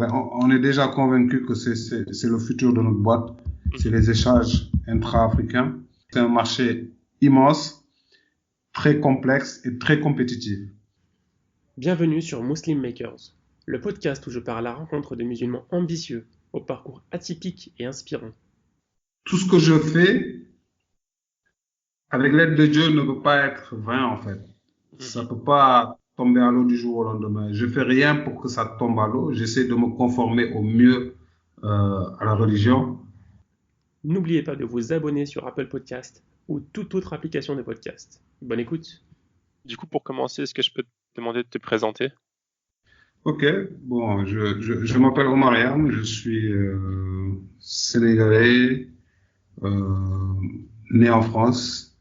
on est déjà convaincu que c'est le futur de notre boîte. C'est les échanges intra-africains. C'est un marché immense, très complexe et très compétitif. Bienvenue sur Muslim Makers, le podcast où je pars à la rencontre de musulmans ambitieux, au parcours atypique et inspirant. Tout ce que je fais, avec l'aide de Dieu, ne peut pas être vain en fait. Ça peut pas tomber à l'eau du jour au lendemain. Je fais rien pour que ça tombe à l'eau. J'essaie de me conformer au mieux à la religion. N'oubliez pas de vous abonner sur Apple Podcast ou toute autre application de podcast. Bonne écoute. Du coup, pour commencer, est-ce que je peux te demander de te présenter? Ok, bon, je m'appelle Omar Yam, je suis sénégalais, né en France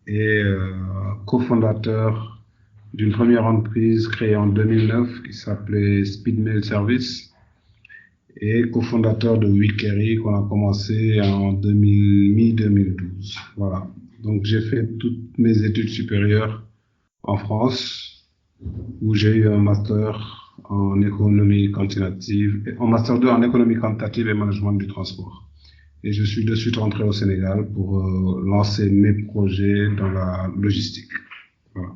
et cofondateur d'une première entreprise créée en 2009 qui s'appelait Speedmail Service et cofondateur de Wikery qu'on a commencé en mi-2012. Voilà. Donc j'ai fait toutes mes études supérieures en France où j'ai eu un master en économie quantitative, en master 2 en économie quantitative et management du transport. Et je suis de suite rentré au Sénégal pour lancer mes projets dans la logistique. Voilà.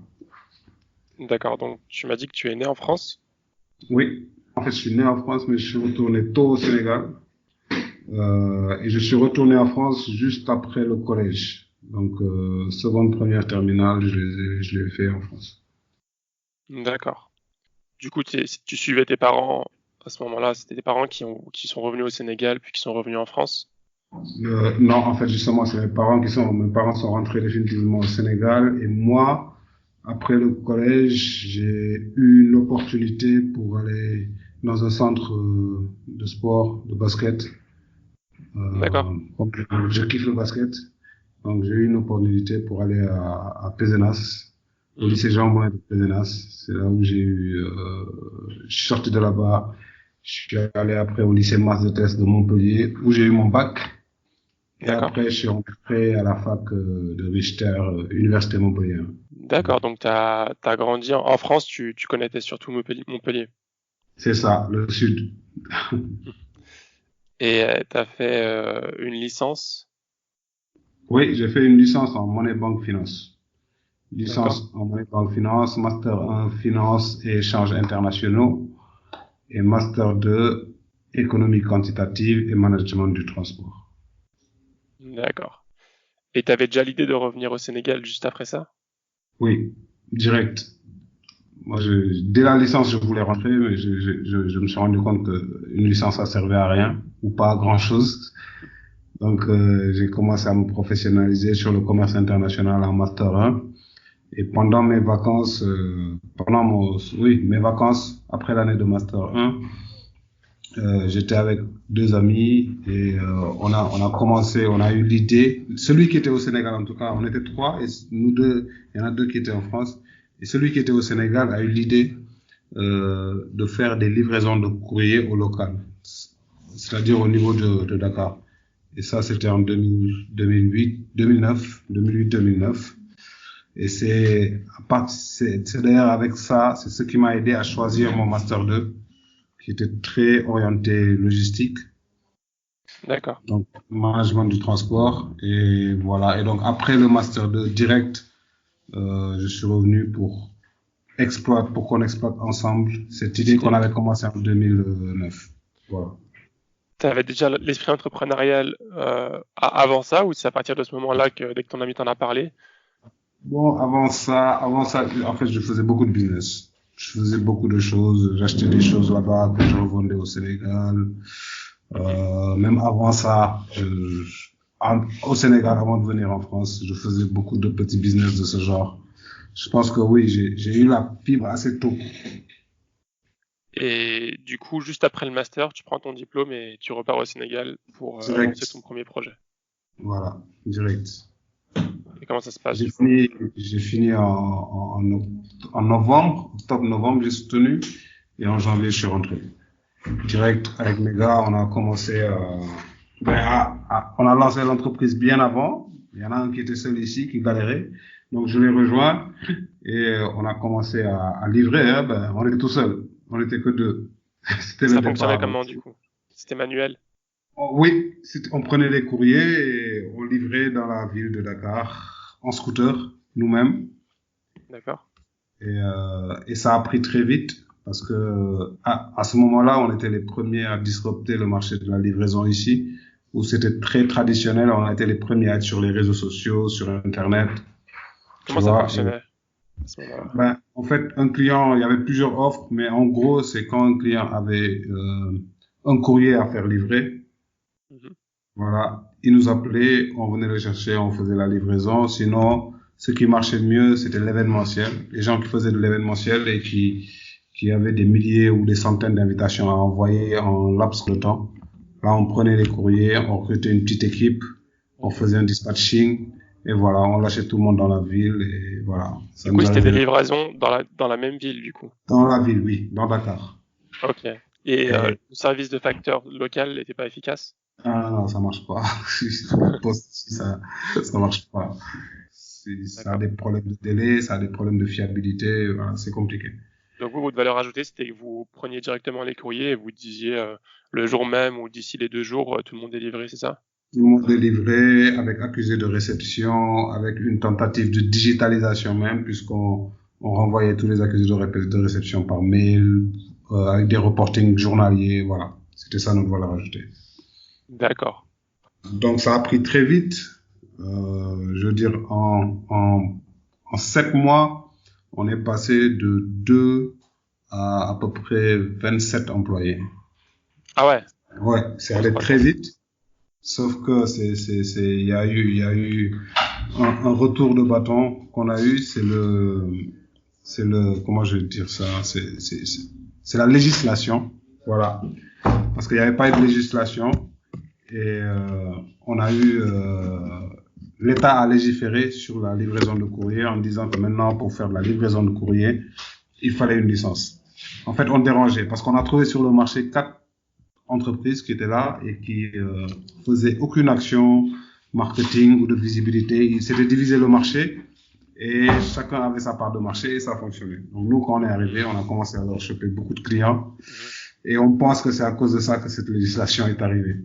D'accord, donc tu m'as dit que tu es né en France? Oui, en fait, je suis né en France, mais je suis retourné tôt au Sénégal. Et je suis retourné en France juste après le collège. Donc, seconde, première, terminale, je l'ai fait en France. D'accord. Du coup, tu suivais tes parents à ce moment-là, c'était tes parents qui sont revenus au Sénégal puis qui sont revenus en France? Non, en fait, justement, c'est mes parents sont rentrés définitivement au Sénégal et moi, après le collège, j'ai eu une opportunité pour aller dans un centre de sport, de basket. D'accord. Je kiffe le basket, donc j'ai eu une opportunité pour aller à Pézenas, au lycée Jean-Moulin de Pézenas. C'est là où je suis sorti de là-bas. Je suis allé après au lycée Mas de Test de Montpellier, où j'ai eu mon bac. Et D'accord. après, je suis rentré à la fac de Richter, Université Montpellier. D'accord, donc tu as grandi en France, tu connaissais surtout Montpellier. C'est ça, le sud. Et tu as fait une licence? Oui, j'ai fait une licence en monnaie banque finance. D'accord. Licence en monnaie banque finance, master 1 finance et échanges internationaux et master 2 économie quantitative et management du transport. D'accord. Et tu avais déjà l'idée de revenir au Sénégal juste après ça? Oui, direct. Moi, dès la licence, je voulais rentrer, mais je me suis rendu compte qu'une licence, ça servait à rien ou pas à grand-chose. Donc, j'ai commencé à me professionnaliser sur le commerce international en master 1. Et pendant mes vacances, mes vacances après l'année de master 1, j'étais avec deux amis et on a eu l'idée, celui qui était au Sénégal en tout cas, on était trois et nous deux, il y en a deux qui étaient en France et celui qui était au Sénégal a eu l'idée de faire des livraisons de courrier au local, c'est-à-dire au niveau de Dakar. Et ça, c'était en 2008-2009. Et c'est d'ailleurs avec ça, c'est ce qui m'a aidé à choisir mon master 2, qui était très orienté logistique. D'accord. Donc, management du transport. Et voilà. Et donc, après le master 2 direct, je suis revenu pour qu'on exploite ensemble cette idée qu'on avait commencée en 2009. Voilà. Tu avais déjà l'esprit entrepreneurial avant ça, ou c'est à partir de ce moment-là que dès que ton ami t'en a parlé? Bon, avant ça, en fait, je faisais beaucoup de business. Je faisais beaucoup de choses. J'achetais des choses là-bas que je revendais au Sénégal. Même avant ça, au Sénégal, avant de venir en France, je faisais beaucoup de petits business de ce genre. Je pense que oui, j'ai eu la fibre assez tôt. Et du coup, juste après le master, tu prends ton diplôme et tu repars au Sénégal pour lancer ton premier projet. Voilà, direct. Et comment ça se passe du coup? J'ai fini en novembre, octobre-novembre, j'ai soutenu, et en janvier, je suis rentré. Direct avec mes gars, on a commencé on a lancé l'entreprise bien avant. Il y en a un qui était seul ici, qui galérait. Donc, je l'ai rejoint et on a commencé à livrer. On était tout seul. On était que deux. C'était le Ça départ. fonctionnait comment du coup? C'était manuel? Oui, on prenait les courriers et on livrait dans la ville de Dakar en scooter, nous-mêmes. D'accord. Et ça a pris très vite parce que à ce moment-là, on était les premiers à disrupter le marché de la livraison ici, où c'était très traditionnel. On a été les premiers à être sur les réseaux sociaux, sur Internet. Tu Comment ça vois. fonctionnait à ce moment-là? Ben, en fait, un client, il y avait plusieurs offres, mais en gros, c'est quand un client avait un courrier à faire livrer. Mhm. Voilà, il nous appelait, on venait le chercher, on faisait la livraison. Sinon, ce qui marchait le mieux, c'était l'événementiel. Les gens qui faisaient de l'événementiel et qui avaient des milliers ou des centaines d'invitations à envoyer en laps de temps. Là, on prenait les courriers, on recrutait une petite équipe, on faisait un dispatching, et voilà, on lâchait tout le monde dans la ville, et voilà. Du Ça coup, nous c'était des arrivait livraisons dans la même ville, du coup. dans la ville, oui, dans Dakar. Ok. Et Et, le service de facteur local n'était pas efficace? ah non, ça marche pas. La poste, ça marche pas. Ça a D'accord. des problèmes de délai, ça a des problèmes de fiabilité, voilà, c'est compliqué. Donc vous, votre valeur ajoutée, c'était que vous preniez directement les courriers et vous disiez le jour même ou d'ici les 2 jours, tout le monde est livré, c'est ça? Tout le monde est livré avec accusé de réception, avec une tentative de digitalisation même, puisqu'on renvoyait tous les accusés de réception par mail, avec des reportings journaliers, voilà. C'était ça notre valeur ajoutée. D'accord. Donc ça a pris très vite, je veux dire en 7 mois, on est passé de 2 à peu près 27 employés. Ah ouais, Ouais, c'est allé très incroyable. vite. Sauf que il y a eu un retour de bâton qu'on a eu, comment je vais dire ça, c'est la législation, voilà. Parce qu'il n'y avait pas eu de législation et on a eu, l'État a légiféré sur la livraison de courrier en disant que maintenant pour faire de la livraison de courrier, il fallait une licence. En fait, on dérangeait parce qu'on a trouvé sur le marché 4 entreprises qui étaient là et qui faisaient aucune action marketing ou de visibilité. Ils s'étaient divisé le marché et chacun avait sa part de marché et ça fonctionnait. Donc nous, quand on est arrivé, on a commencé à leur choper beaucoup de clients et on pense que c'est à cause de ça que cette législation est arrivée.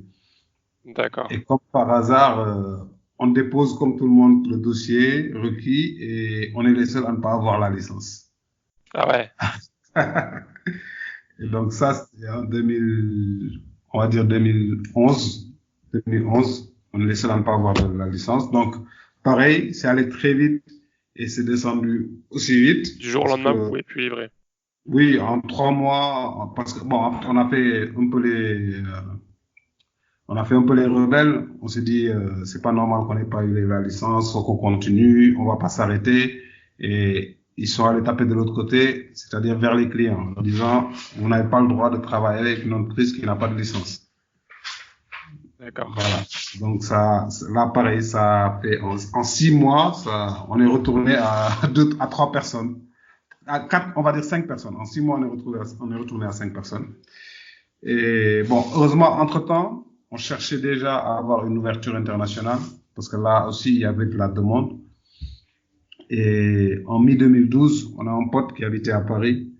D'accord. Et comme par hasard, on dépose comme tout le monde le dossier requis et on est les seuls à ne pas avoir la licence. Ah ouais. Et donc ça, c'était en 2000, on va dire 2011. 2011, on est les seuls à ne pas avoir la licence. Donc, pareil, c'est allé très vite et c'est descendu aussi vite Du jour au parce lendemain, vous que, pouvez plus livrer. oui, en 3 mois, parce que bon, on a fait un peu on a fait un peu les rebelles. On s'est dit, c'est pas normal qu'on n'ait pas eu la licence, faut qu'on continue, on va pas s'arrêter. Et ils sont allés taper de l'autre côté, c'est-à-dire vers les clients, en disant, vous n'avez pas le droit de travailler avec une entreprise qui n'a pas de licence. D'accord. Voilà. Donc ça, là, pareil, ça a fait, en 6 mois, on est retourné à 3 personnes. À 4, on va dire 5 personnes. En 6 mois, on est retourné à 5 personnes. Et bon, heureusement, entre-temps, on cherchait déjà à avoir une ouverture internationale, parce que là aussi, il y avait de la demande. Et en mi-2012, on a un pote qui habitait à Paris,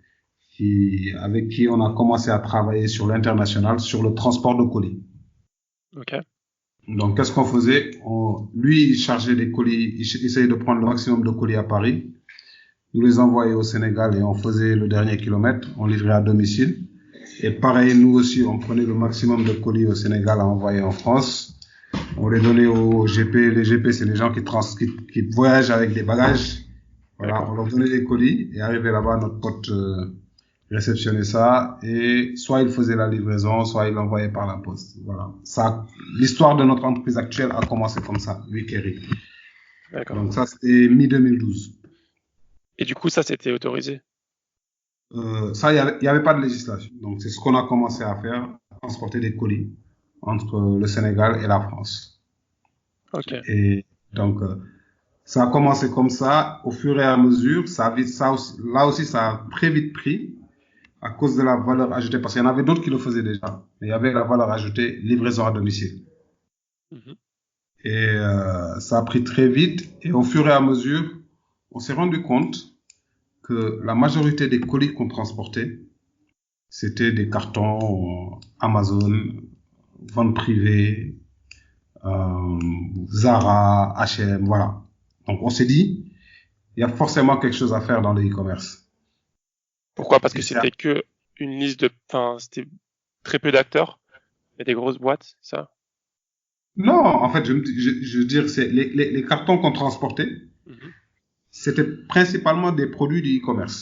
avec qui on a commencé à travailler sur l'international, sur le transport de colis. Ok. Donc, qu'est-ce qu'on faisait? Lui, il chargeait des colis, il essayait de prendre le maximum de colis à Paris. Nous les envoyait au Sénégal et on faisait le dernier kilomètre, on livrait à domicile. Et pareil, nous aussi, on prenait le maximum de colis au Sénégal à envoyer en France. On les donnait aux GP. Les GP, c'est les gens qui voyagent avec des bagages. Voilà, on D'accord. leur donnait les colis et arrivé là-bas, notre pote réceptionnait ça et soit il faisait la livraison, soit il l'envoyait par la poste. Voilà. Ça, l'histoire de notre entreprise actuelle a commencé comme ça, Wikery. D'accord. Donc ça, c'était mi-2012. Et du coup, ça, c'était autorisé. Ça, il y avait pas de législation. Donc c'est ce qu'on a commencé à faire, transporter des colis entre le Sénégal et la France. Ok. Et donc ça a commencé comme ça, au fur et à mesure, là aussi, ça a très vite pris à cause de la valeur ajoutée, parce qu'il y en avait d'autres qui le faisaient déjà, mais il y avait la valeur ajoutée, livraison à domicile. Mhm. Et ça a pris très vite, et au fur et à mesure, on s'est rendu compte que la majorité des colis qu'on transportait, c'était des cartons Amazon, vente privée, Zara, H&M, voilà. Donc on s'est dit, il y a forcément quelque chose à faire dans le e-commerce. Pourquoi? Parce Et que c'est c'était que une liste de, enfin, c'était très peu d'acteurs et des grosses boîtes, ça? Non, en fait, je veux dire, c'est les cartons qu'on transportait, Mhm. c'était principalement des produits du e-commerce.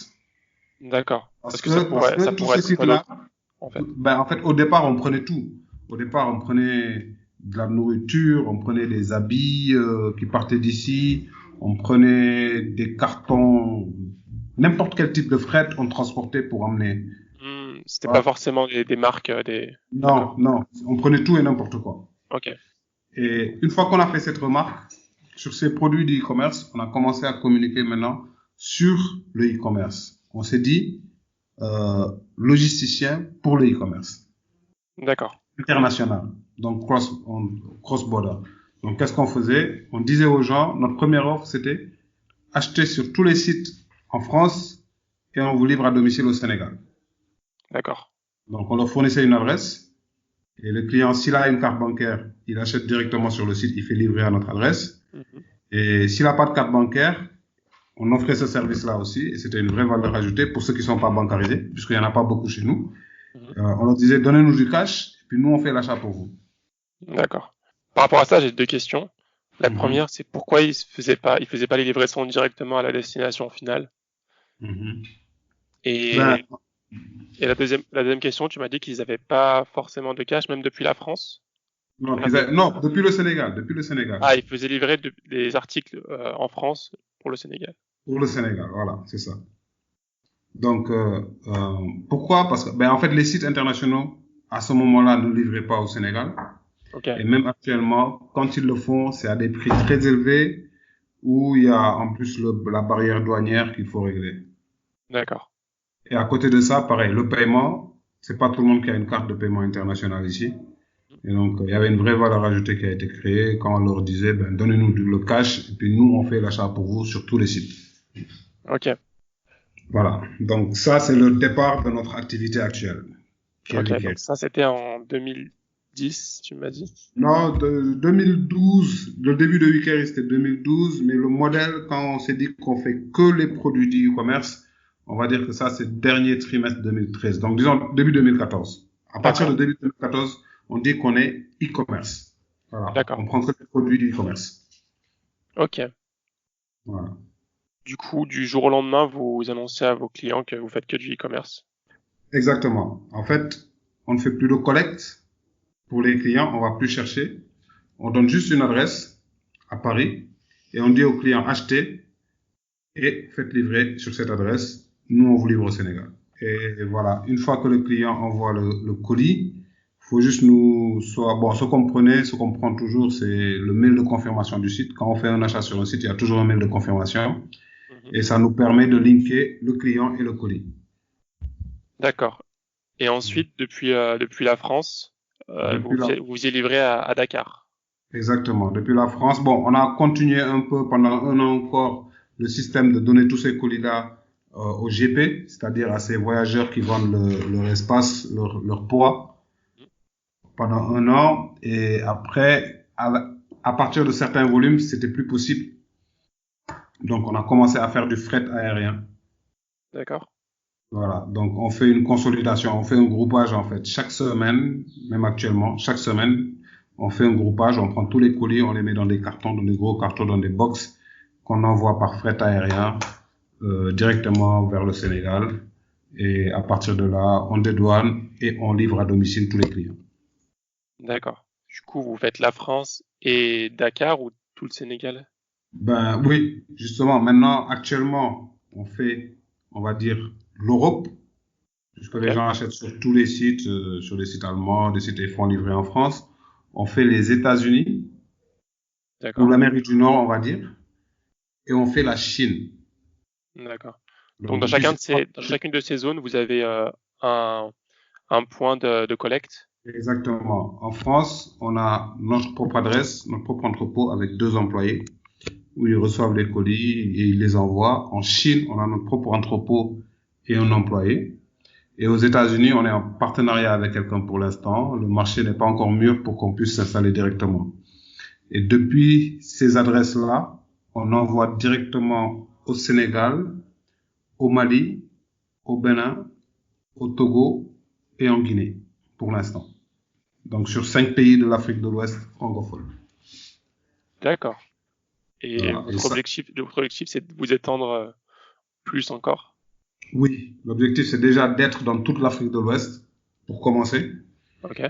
D'accord. Parce Parce que que, parce ça que tous pourrait ces être quoi d'autre, sites-là, en fait? ben, en fait, au départ, on prenait tout. Au départ, on prenait de la nourriture, on prenait des habits qui partaient d'ici, on prenait des cartons, n'importe quel type de fret, on transportait pour emmener. C'était pas Voilà. forcément des marques, Non, D'accord. non, on prenait tout et n'importe quoi. Ok. Et une fois qu'on a fait cette remarque sur ces produits du e-commerce, on a commencé à communiquer maintenant sur le e-commerce. On s'est dit logisticien pour le e-commerce D'accord. international, donc cross border. Donc qu'est-ce qu'on faisait? On disait aux gens, notre première offre c'était acheter sur tous les sites en France et on vous livre à domicile au Sénégal. D'accord. Donc on leur fournissait une adresse et le client, s'il a une carte bancaire, il achète directement sur le site, il fait livrer à notre adresse. Mhm. Et s'il n'a pas de carte bancaire, on offrait ce service-là aussi, et c'était une vraie valeur ajoutée pour ceux qui ne sont pas bancarisés, puisqu'il n'y en a pas beaucoup chez nous. Mhm. On leur disait, donnez-nous du cash, et puis nous, on fait l'achat pour vous. D'accord. Par rapport à ça, j'ai deux questions. La Mhm, première, c'est pourquoi ils faisaient pas les livraisons directement à la destination finale? mhm. Ben, Et, et la deuxième question, tu m'as dit qu'ils n'avaient pas forcément de cash, même depuis la France. non, Regardez. non, depuis le Sénégal, depuis le Sénégal. Ah, ils faisaient livrer des articles en France pour le Sénégal. Pour le Sénégal, voilà, c'est ça. Donc, pourquoi? Parce que, ben, en fait, les sites internationaux, à ce moment-là, ne livraient pas au Sénégal. Ok, Et même actuellement, quand ils le font, c'est à des prix très élevés, où il y a en plus la barrière douanière qu'il faut régler. d'accord. Et à côté de ça, pareil, le paiement, c'est pas tout le monde qui a une carte de paiement internationale ici. Et donc, il y avait une vraie valeur ajoutée qui a été créée quand on leur disait, ben, donnez-nous le cash, et puis nous, on fait l'achat pour vous sur tous les sites. Ok, Voilà. Donc, ça, c'est le départ de notre activité actuelle, qui est ok. Donc Vicaire. ça, c'était en 2010, tu m'as dit. Non, de 2012, le début de Vicaire, c'était 2012, mais le modèle, quand on s'est dit qu'on fait que les produits du e-commerce, on va dire que ça, c'est le dernier trimestre 2013. Donc, disons début 2014. À partir de D'accord, début 2014, on dit qu'on est e-commerce. Voilà. d'accord. On prend que les produits du e-commerce. Ok. Voilà. Du coup, du jour au lendemain, vous annoncez à vos clients que vous faites que du e-commerce. Exactement. En fait, on ne fait plus de collecte pour les clients. On va plus chercher. On donne juste une adresse à Paris et on dit aux clients achetez et faites livrer sur cette adresse. Nous, on vous livre au Sénégal. Et voilà, une fois que le client envoie le colis, faut juste bon, ce qu'on prend toujours, c'est le mail de confirmation du site. Quand on fait un achat sur un site, il y a toujours un mail de confirmation Mhm. et ça nous permet de linker le client et le colis. D'accord. Et ensuite, depuis la France, Depuis là, vous y livrez à Dakar. exactement. Depuis la France, bon, on a continué un peu pendant un an encore le système de donner tous ces colis-là au GP, c'est-à-dire à ces voyageurs qui vendent leur espace, leur poids pendant un an. Et après, à partir de certains volumes, c'était plus possible. Donc, on a commencé à faire du fret aérien. D'accord. Voilà. Donc, on fait une consolidation, on fait un groupage en fait. Chaque semaine, même actuellement, chaque semaine, on fait un groupage, on prend tous les colis, on les met dans des cartons, dans des gros cartons, dans des box qu'on envoie par fret aérien directement vers le Sénégal. Et à partir de là, on dédouane et on livre à domicile tous les clients. D'accord. Du coup, vous faites la France et Dakar ou tout le Sénégal? Ben oui, justement, maintenant, actuellement, on fait, on va dire, l'Europe, puisque Ok. les gens achètent sur tous les sites, sur les sites allemands, des sites font livrer en France. On fait les États-Unis, ou D'accord. l'Amérique du Nord, on va dire, et on fait la Chine. D'accord. Donc Donc, depuis cette fois, dans chacune de ces zones, vous avez un, un point de collecte. exactement. En France, on a notre propre adresse, notre propre entrepôt avec 2 employés, où ils reçoivent les colis et ils les envoient. En Chine, on a notre propre entrepôt et un employé. Et aux États-Unis, on est en partenariat avec quelqu'un pour l'instant. Le marché n'est pas encore mûr pour qu'on puisse s'installer directement. Et depuis ces adresses-là, on envoie directement au Sénégal, au Mali, au Bénin, au Togo et en Guinée, pour l'instant. Donc sur 5 pays de l'Afrique de l'Ouest francophone. D'accord. Et Voilà. votre objectif, c'est de vous étendre plus encore? Oui, l'objectif c'est déjà d'être dans toute l'Afrique de l'Ouest pour commencer. Ok.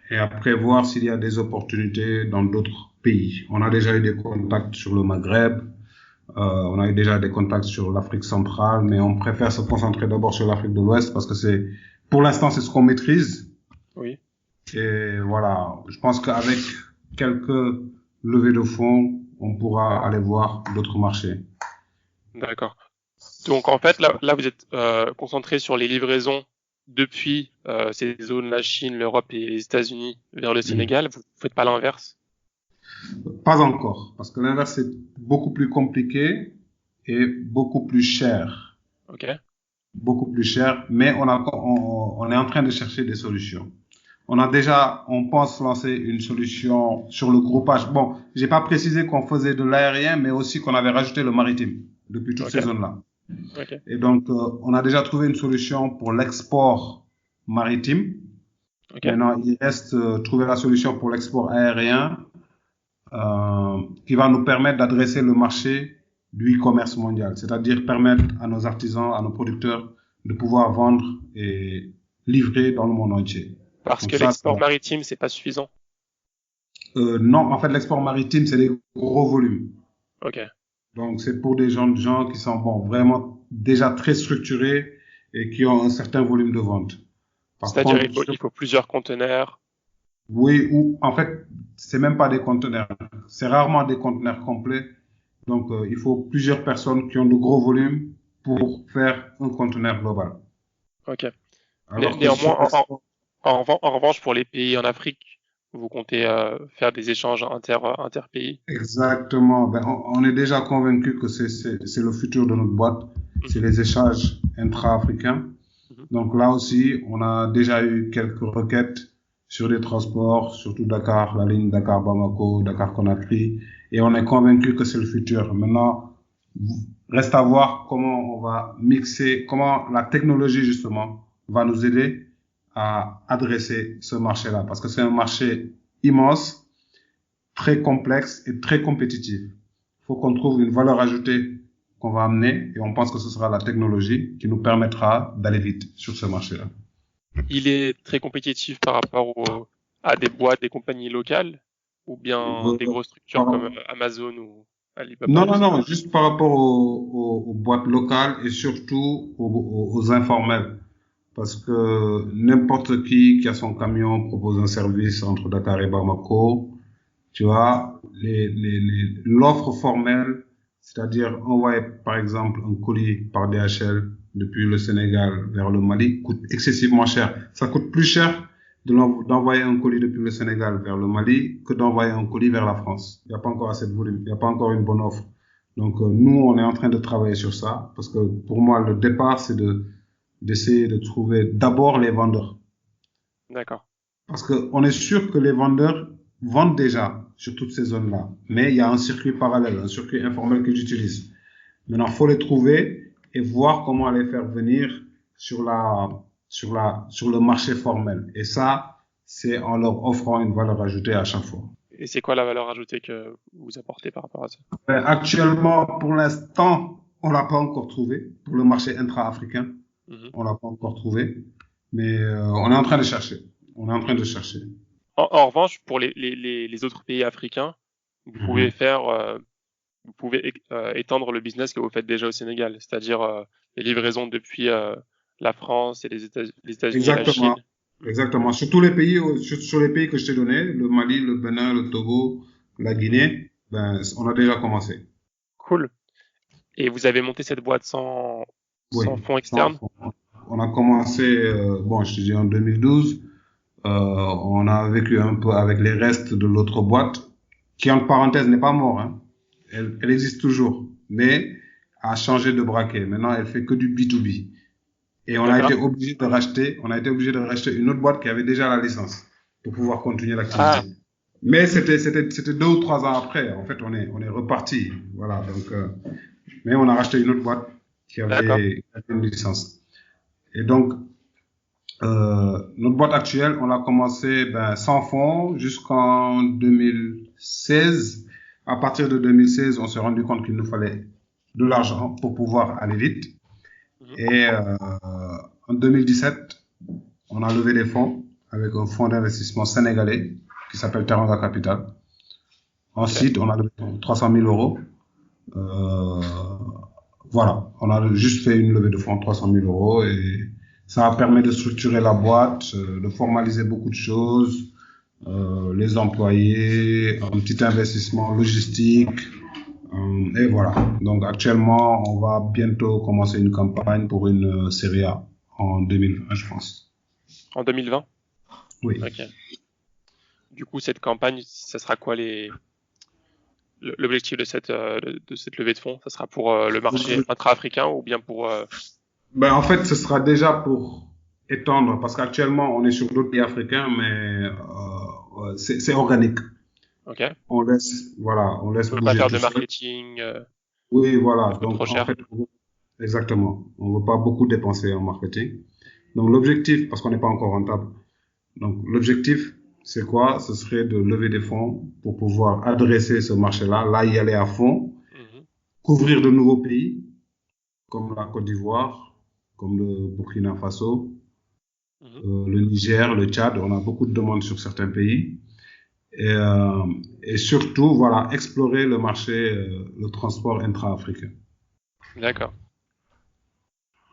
Et après voir s'il y a des opportunités dans d'autres pays. On a déjà eu des contacts sur le Maghreb, on a eu déjà des contacts sur l'Afrique centrale, mais on préfère se concentrer d'abord sur l'Afrique de l'Ouest parce que pour l'instant, c'est ce qu'on maîtrise. Oui. Et voilà, je pense qu'avec quelques levées de fonds, on pourra aller voir d'autres marchés. D'accord. Donc en fait, là vous êtes concentré sur les livraisons depuis ces zones, la Chine, l'Europe et les États-Unis vers le Sénégal. Vous faites pas l'inverse? Pas encore, parce que l'inverse est beaucoup plus compliqué et beaucoup plus cher. Ok. Beaucoup plus cher, mais on est en train de chercher des solutions. On pense lancer une solution sur le groupage. Bon, j'ai pas précisé qu'on faisait de l'aérien, mais aussi qu'on avait rajouté le maritime depuis toutes ces zones-là. Ok. Et donc, on a déjà trouvé une solution pour l'export maritime. Ok. Maintenant, il reste trouver la solution pour l'export aérien, qui va nous permettre d'adresser le marché du e-commerce mondial, c'est-à-dire permettre à nos artisans, à nos producteurs de pouvoir vendre et livrer dans le monde entier. Parce Donc que l'export maritime, c'est pas suffisant? Non, en fait, l'export maritime, c'est des gros volumes. Ok. Donc, c'est pour des gens qui sont vraiment déjà très structurés et qui ont un certain volume de vente. Par C'est-à-dire, contre, il faut plusieurs conteneurs. oui, ou en fait, c'est même pas des conteneurs. C'est rarement des conteneurs complets. Donc, il faut plusieurs personnes qui ont de gros volumes pour faire un conteneur global. Ok. Alors que sur Néanmoins, en revanche, pour les pays en Afrique, vous comptez faire des échanges interpays? exactement, ben, on est déjà convaincu que c'est le futur de notre boîte. C'est Mhm. les échanges intra-africains. Mhm. Donc là aussi, on a déjà eu quelques requêtes sur des transports, surtout Dakar, la ligne Dakar-Bamako, Dakar-Conakry, et on est convaincu que c'est le futur. Maintenant, reste à voir comment on va mixer, comment la technologie justement va nous aider à adresser ce marché-là, parce que c'est un marché immense, très complexe et très compétitif. Il faut qu'on trouve une valeur ajoutée qu'on va amener et on pense que ce sera la technologie qui nous permettra d'aller vite sur ce marché-là. Il est très compétitif par rapport à des boîtes, des compagnies locales, ou bien des grosses structures comme Amazon ou Alibaba, Non, je non, sais pas. non, juste par rapport aux boîtes locales et surtout aux informels. Parce que n'importe qui a son camion propose un service entre Dakar et Bamako. Tu vois, l'offre formelle, c'est-à-dire envoyer par exemple un colis par DHL depuis le Sénégal vers le Mali, coûte excessivement cher. Ça coûte plus cher d'envoyer un colis depuis le Sénégal vers le Mali que d'envoyer un colis vers la France. Il n'y a pas encore assez de volume, il n'y a pas encore une bonne offre. Donc nous, on est en train de travailler sur ça parce que pour moi, le départ, c'est d'essayer de trouver d'abord les vendeurs. D'accord. Parce qu'on est sûr que les vendeurs vendent déjà sur toutes ces zones-là. Mais il y a un circuit parallèle, un circuit informel que j'utilise. Maintenant, il faut les trouver et voir comment les faire venir sur le marché formel. Et ça, c'est en leur offrant une valeur ajoutée à chaque fois. Et c'est quoi la valeur ajoutée que vous apportez par rapport à ça? Actuellement, pour l'instant, on l'a pas encore trouvé. Pour le marché intra-africain, Mhm. on l'a pas encore trouvé. Mais on est en train de chercher. On est en train de chercher. En revanche, pour les autres pays africains, vous pouvez Mhm. faire, vous pouvez étendre le business que vous faites déjà au Sénégal, c'est-à-dire les livraisons depuis la France et les États-Unis et la Exactement. Chine. Mhm. Exactement. Sur tous les pays, sur les pays que je t'ai donnés, le Mali, le Bénin, le Togo, la Guinée, ben, on a déjà commencé. Cool. Et vous avez monté cette boîte Oui. sans fonds Ça, externes? on a commencé, bon, je te dis en 2012. On a vécu un peu avec les restes de l'autre boîte, qui entre parenthèses n'est pas mort, hein. Elle existe toujours, mais a changé de braquet. Maintenant, elle fait que du B2B. Et on a été obligé de racheter une autre boîte qui avait déjà la licence pour pouvoir continuer l'activité. Ah, Mais c'était 2 ou 3 ans après. En fait, on est reparti. Voilà. Donc, mais on a racheté une autre boîte qui d'accord. avait une licence. Et donc, notre boîte actuelle, on a commencé sans fonds jusqu'en 2016. À partir de 2016, on s'est rendu compte qu'il nous fallait de l'argent pour pouvoir aller vite. Mhm. Et en 2017, on a levé des fonds avec un fonds d'investissement sénégalais qui s'appelle Teranga Capital. Ensuite, on a levé 300 000 euros. Euh, voilà, on a juste fait une levée de fonds de 300 000 euros et ça a permis de structurer la boîte, de formaliser beaucoup de choses, les employés, un petit investissement logistique, et voilà. Donc actuellement, on va bientôt commencer une campagne pour une série A en 2020, je pense. En 2020? Oui. Ok. Du coup, cette campagne, ça sera quoi l'objectif de cette levée de fonds? Ça sera pour le marché intra-africain ou bien pour... En fait, ce sera déjà pour étendre, parce qu'actuellement, on est sur d'autres pays africains, mais c'est organique. Ok. On laisse On veut pas bouger faire tout de seul. marketing, Oui, voilà. ça coûte Donc, trop en cher. fait, exactement. On veut pas beaucoup dépenser en marketing. Donc, l'objectif, parce qu'on n'est pas encore rentable. Donc, l'objectif, c'est quoi? Ce serait de lever des fonds pour pouvoir adresser ce marché-là, là, y aller à fond, Mhm. couvrir de nouveaux pays, comme la Côte d'Ivoire, comme le Burkina Faso, Mhm. le Niger, le Tchad. On a beaucoup de demandes sur certains pays. Et, euh, et surtout, voilà, explorer le marché, le transport intra-africain. D'accord.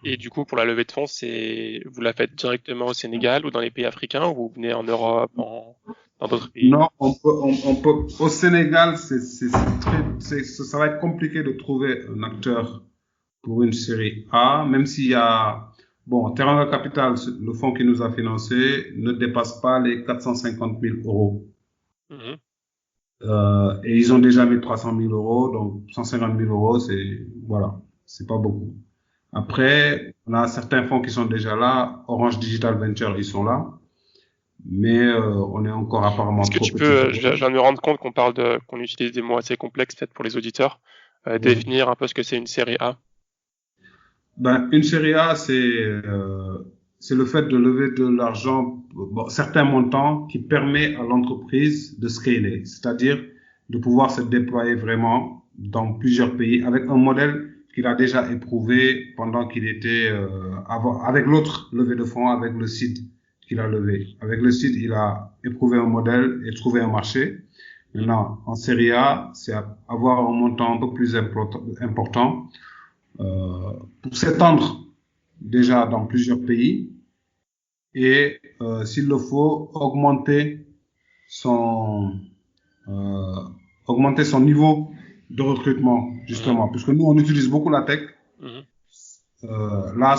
Et du coup, pour la levée de fonds, vous la faites directement au Sénégal ou dans les pays africains ou vous venez en Europe, dans d'autres pays? Non, on peut, au Sénégal, ça va être compliqué de trouver un acteur pour une série A, même s'il y a, bon, Teranga Capital, le fonds qui nous a financé, ne dépasse pas les 450 000 euros. Mhm. Et ils ont déjà mis 300 000 euros, donc 150 000 euros, voilà, c'est pas beaucoup. Mhm. Après, on a certains fonds qui sont déjà là. Orange Digital Venture, ils sont là. Mais on est encore apparemment Est-ce que trop tu petit peux, pour je eux. viens de me rendre compte qu'on utilise des mots assez complexes peut-être pour les auditeurs, Oui. définir un peu ce que c'est une série A. Une série A, c'est le fait de lever de l'argent, bon, certains montants qui permet à l'entreprise de scaler, c'est-à-dire de pouvoir se déployer vraiment dans plusieurs pays avec un modèle qu'il a déjà éprouvé pendant qu'il était avec l'autre levée de fonds, avec le site qu'il a levé. Avec le site, il a éprouvé un modèle et trouvé un marché. Mhm. Maintenant, en série A, c'est avoir un montant un peu plus important pour s'étendre déjà dans plusieurs pays et, s'il le faut, son, euh, augmenter son niveau de recrutement, Mhm. justement. Puisque nous, on utilise beaucoup la tech. Mhm. Là,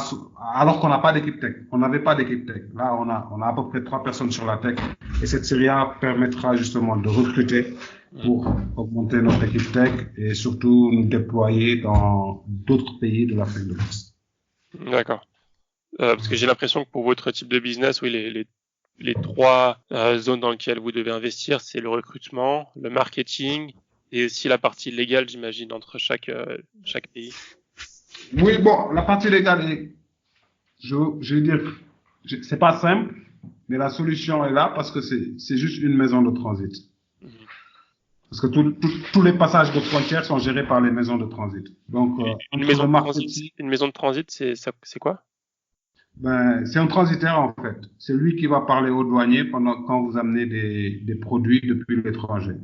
alors qu'on n'a pas d'équipe tech. On n'avait pas d'équipe tech. Là, on a à peu près 3 personnes sur la tech. Et cette série A permettra justement de recruter Mhm. pour augmenter notre équipe tech et surtout nous déployer dans d'autres pays de l'Afrique de l'Ouest. D'accord. Parce que j'ai l'impression que pour votre type de business, oui, les trois zones dans lesquelles vous devez investir, c'est le recrutement, le marketing et aussi la partie légale, j'imagine, entre chaque pays. Oui, bon, la partie légale je veux dire, c'est pas simple, mais la solution est là parce que c'est juste une maison de transit. Mhm. Parce que tous les passages de frontières sont gérés par les maisons de transit. Donc, Une entre maison le de transit, marketing, c'est quoi? c'est un transitaire en fait. C'est lui qui va parler aux douaniers quand vous amenez des produits depuis l'étranger.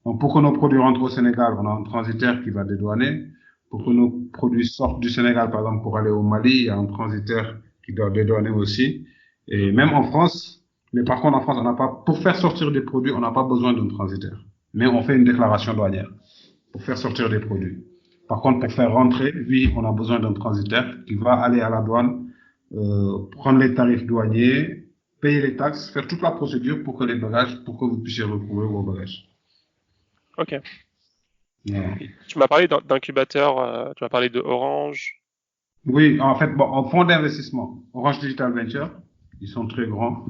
Donc, pour que nos produits rentrent au Sénégal, on a un transitaire qui va dédouaner. Pour que Mhm. nos produits sortent du Sénégal, par exemple, pour aller au Mali, il y a un transitaire qui doit dédouaner aussi. Mhm. Et même en France, mais par contre, en France, on n'a pas, pour faire sortir des produits, on n'a pas besoin d'un transitaire. Mais on fait une déclaration douanière pour faire sortir des produits. Par contre, pour faire rentrer, oui, on a besoin d'un transitaire qui va aller à la douane, prendre les tarifs douaniers, payer les taxes, faire toute la procédure pour que vous puissiez retrouver vos bagages. Ok. Voilà. Et tu m'as parlé d'incubateur, tu m'as parlé de Orange. Oui, en fait, bon, en fonds d'investissement, Orange Digital Venture, ils sont très grands.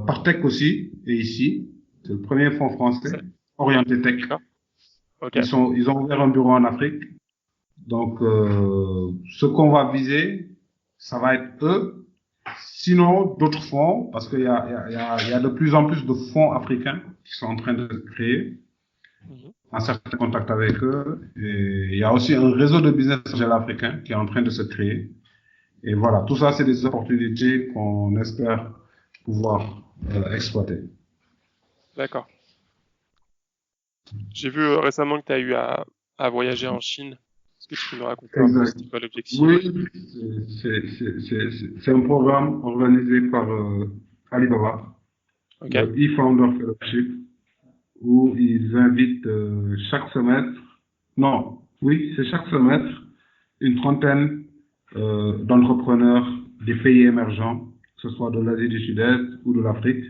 Partech aussi est ici. C'est le premier fonds français C'est- orienté tech. D'accord. Ok. Ils ont ouvert un bureau en Afrique. Donc, ce qu'on va viser, ça va être eux. Sinon, d'autres fonds, parce qu'il y a de plus en plus de fonds africains qui sont en train de se créer, Mhm. un certain contact avec eux. Et il y a aussi un réseau de business angel africain qui est en train de se créer. Et voilà, tout ça, c'est des opportunités qu'on espère pouvoir exploiter. D'accord. J'ai vu récemment que tu as eu à voyager en Chine. Est-ce que tu peux me raconter un peu Exact. c'était quoi l'objectif? Oui, c'est un programme organisé par Alibaba, Ok. le e-Founder Fellowship, où ils invitent chaque semestre, non, oui, c'est chaque semestre, une trentaine d'entrepreneurs des pays émergents, que ce soit de l'Asie du Sud-Est ou de l'Afrique,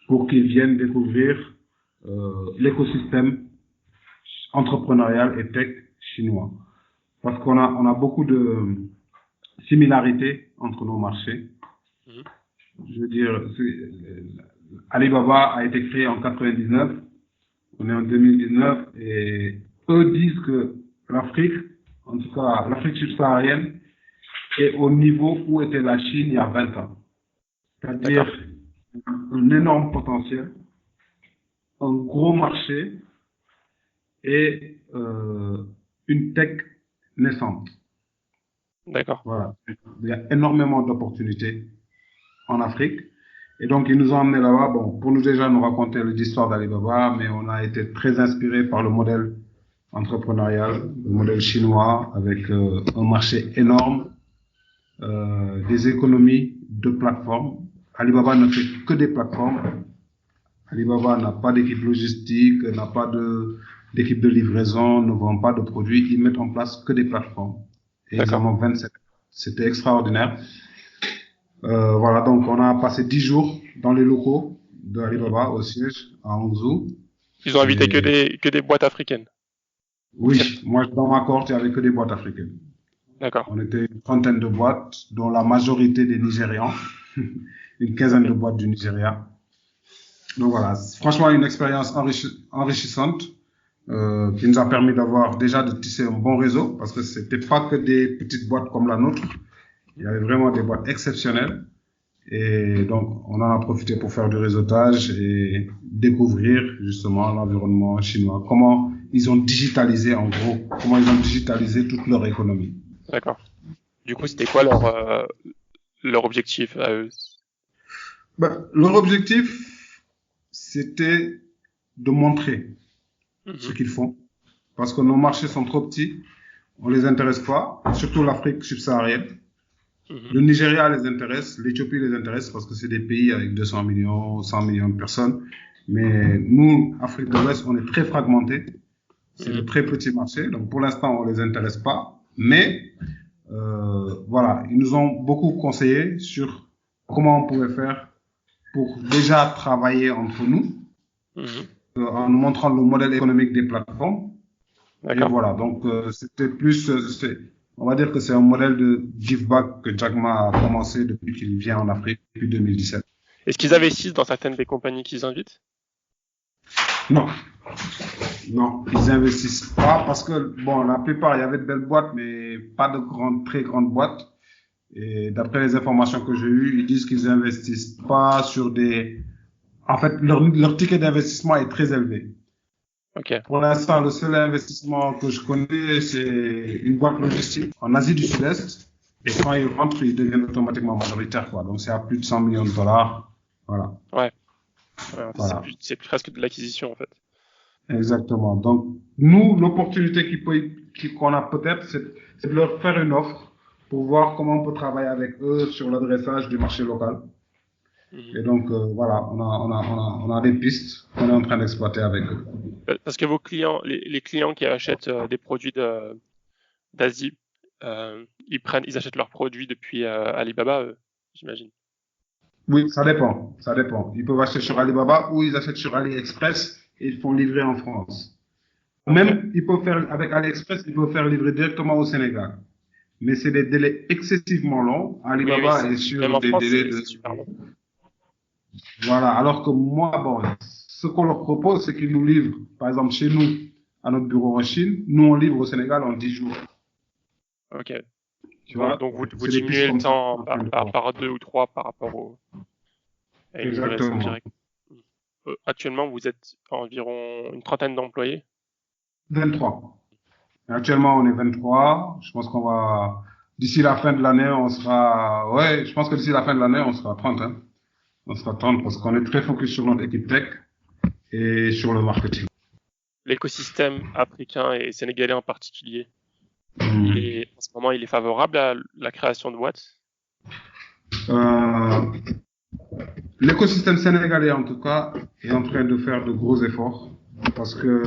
pour qu'ils viennent découvrir l'écosystème entrepreneurial et tech chinois. Parce on a beaucoup de similarités entre nos marchés. Mhm. Je veux dire, Alibaba a été créé en 99, on est en 2019, et eux disent que l'Afrique, en tout cas l'Afrique subsaharienne, est au niveau où était la Chine il y a 20 ans. C'est-à-dire D'accord. un énorme potentiel, un gros marché et une tech naissante. D'accord. Voilà. Il y a énormément d'opportunités en Afrique. Et donc, ils nous ont emmenés là-bas, bon, pour nous déjà nous raconter l'histoire d'Alibaba, mais on a été très inspiré par le modèle entrepreneurial, le modèle chinois, avec un marché énorme, des économies de plateformes. Alibaba ne fait que des plateformes. Alibaba n'a pas d'équipe logistique, n'a pas d'équipe de livraison, ne vend pas de produits. Ils mettent en place que des plateformes. Et ils en D'accord. ont 27. C'était extraordinaire. Voilà, donc on a passé 10 jours dans les locaux de Mhm. Alibaba au siège à Hangzhou. Ils ont invité Et que des boîtes africaines. oui, moi dans ma cohorte, il n'y avait que des boîtes africaines. D'accord. On était une trentaine de boîtes, dont la majorité des Nigérians, une quinzaine Ok. de boîtes du Nigeria. Donc voilà, franchement une expérience enrichissante qui nous a permis d'avoir déjà de tisser un bon réseau parce que c'était pas que des petites boîtes comme la nôtre. Il y avait vraiment des boîtes exceptionnelles. Et donc, on en a profité pour faire du réseautage et découvrir justement l'environnement chinois. Comment ils ont digitalisé, en gros, comment ils ont digitalisé toute leur économie. D'accord. Du coup, c'était quoi leur objectif à eux? Ben, leur objectif, c'était de montrer ce Mhm. qu'ils font. Parce que nos marchés sont trop petits, on les intéresse pas, surtout l'Afrique subsaharienne. Mhm. Le Nigeria les intéresse, l'Éthiopie les intéresse parce que c'est des pays avec 200 millions, 100 millions de personnes. Mais nous, Afrique de l'Ouest, on est très fragmentés. C'est de Mhm. très petits marchés, donc pour l'instant, on les intéresse pas. Mais voilà, ils nous ont beaucoup conseillé sur comment on pouvait faire pour déjà travailler entre nous, Mhm. en nous montrant le modèle économique des plateformes. Et D'accord. voilà, donc c'était plus, on va dire que c'est un modèle de give back que Jack Ma a commencé depuis qu'il vient en Afrique, depuis 2017. Est-ce qu'ils investissent dans certaines des compagnies qu'ils invitent? Non, non, ils investissent pas parce que, bon, la plupart, il y avait de belles boîtes, mais pas de grandes, très grandes boîtes. Et d'après les informations que j'ai eues, ils disent qu'ils investissent pas sur des... En fait, leur ticket d'investissement est très élevé. Ok. Pour l'instant, le seul investissement que je connais, c'est une boîte logistique en Asie du Sud-Est. Et quand ils rentrent, ils deviennent automatiquement majoritaires, quoi. Donc, c'est à plus de 100 millions de dollars. Voilà. Ouais. Ouais, Voilà. c'est presque de l'acquisition en fait. Exactement. Donc, nous, l'opportunité qu'on a peut-être, c'est de leur faire une offre pour voir comment on peut travailler avec eux sur l'adressage du marché local. Mhm. Et donc, voilà, on a des pistes qu'on est en train d'exploiter avec eux. Parce que vos clients, les clients qui achètent des produits d'Asie, ils achètent leurs produits depuis Alibaba, j'imagine. Oui, ça dépend. Ça dépend. Ils peuvent acheter sur Alibaba ou ils achètent sur AliExpress et ils font livrer en France. Ok. Même, ils peuvent faire, avec AliExpress, ils peuvent faire livrer directement au Sénégal. mais c'est des délais excessivement longs. Alibaba est sur même en des France, délais c'est super long. Voilà, alors que moi, bon, ce qu'on leur propose, c'est qu'ils nous livrent, par exemple, chez nous, à notre bureau en Chine, nous, on livre au Sénégal en 10 jours. Ok. Tu vois, Donc vous c'est des pistes diminuez le comme ça temps qu'on est en train de voir. par 2 ou 3 par rapport à une livraison Exactement. directe. Actuellement, vous êtes environ une trentaine d'employés. 23. Actuellement, on est 23. Je pense qu'on va, d'ici la fin de l'année, on sera, ouais, je pense que d'ici la fin de l'année, on sera 30, hein. On sera 30 parce qu'on est très focus sur notre équipe tech et sur le marketing. L'écosystème africain et sénégalais en particulier, Mmh. en ce moment, il est favorable à la création de boîtes. Euh, L'écosystème sénégalais, en tout cas, est en train de faire de gros efforts parce que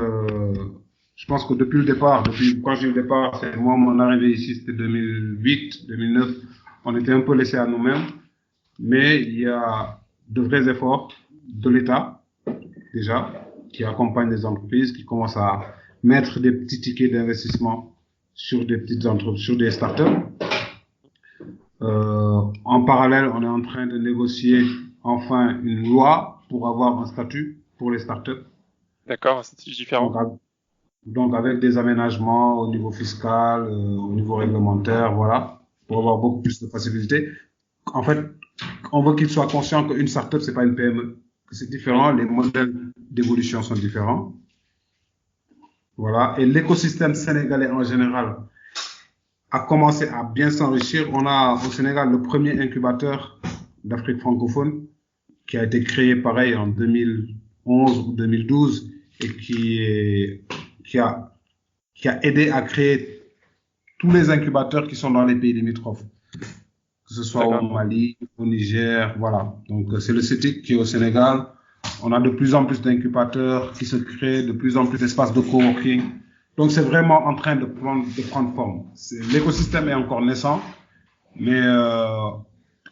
je pense que depuis le départ, depuis quand j'ai eu le départ, c'est moi, mon arrivée ici, c'était 2008, 2009, on était un peu laissés à nous-mêmes, mais il y a de vrais efforts de l'État, déjà, qui accompagnent les entreprises, qui commencent à mettre des petits tickets d'investissement sur des petites entreprises, sur des startups. En parallèle, on est en train de négocier enfin une loi pour avoir un statut pour les startups. D'accord, c'est différent. Donc avec des aménagements au niveau fiscal, au niveau réglementaire, voilà, pour avoir beaucoup plus de facilité. En fait, on veut qu'ils soient conscients qu'une startup, c'est pas une PME, que c'est différent, les modèles d'évolution sont différents. Voilà. Et l'écosystème sénégalais en général a commencé à bien s'enrichir. On a au Sénégal le premier incubateur d'Afrique francophone qui a été créé pareil en 2011 ou 2012 et qui a aidé à créer tous les incubateurs qui sont dans les pays limitrophes, que ce soit au Mali, au Niger, voilà. Donc c'est le CETIC qui est au Sénégal. On a de plus en plus d'incubateurs qui se créent, de plus en plus d'espaces de coworking. Donc c'est vraiment en train de prendre forme. L'écosystème est encore naissant, mais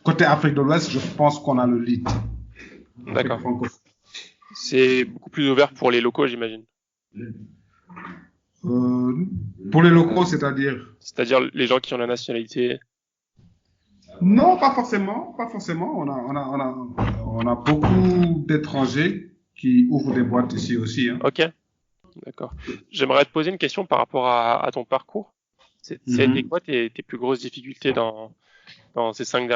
côté Afrique de l'Ouest, je pense qu'on a le lead. D'accord. C'est beaucoup plus ouvert pour les locaux, j'imagine. Pour les locaux, c'est-à-dire? C'est-à-dire les gens qui ont la nationalité. Non, pas forcément, pas forcément. On a beaucoup d'étrangers qui ouvrent des boîtes ici aussi, hein. Ok. D'accord. J'aimerais te poser une question par rapport à ton parcours. C'était quoi tes plus grosses difficultés dans ces 7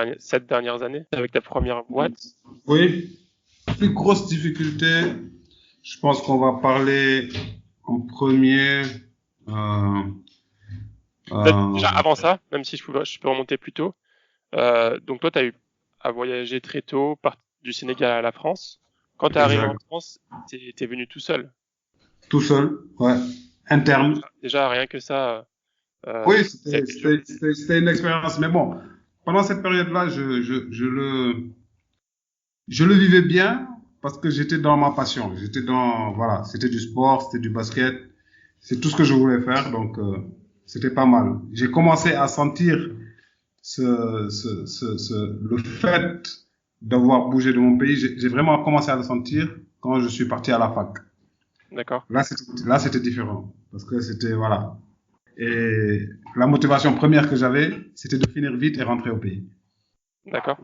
dernières années avec ta première boîte? Oui, plus grosse difficulté, je pense qu'on va parler en premier. Déjà avant ça, même si je peux remonter plus tôt. Donc toi, tu as eu à voyager très tôt, du Sénégal à la France. Quand tu es arrivé en France, t'es venu tout seul. Tout seul, ouais. Interne. Déjà, rien que ça. Oui, c'était une expérience. Mais bon, pendant cette période-là, je le vivais bien parce que j'étais dans ma passion. Voilà, c'était du sport, c'était du basket. C'est tout ce que je voulais faire, donc c'était pas mal. J'ai commencé à sentir le fait d'avoir bougé de mon pays. J'ai vraiment commencé à le sentir quand je suis parti à la fac. D'accord. Là, c'était différent parce que c'était voilà. Et la motivation première que j'avais, c'était de finir vite et rentrer au pays. D'accord.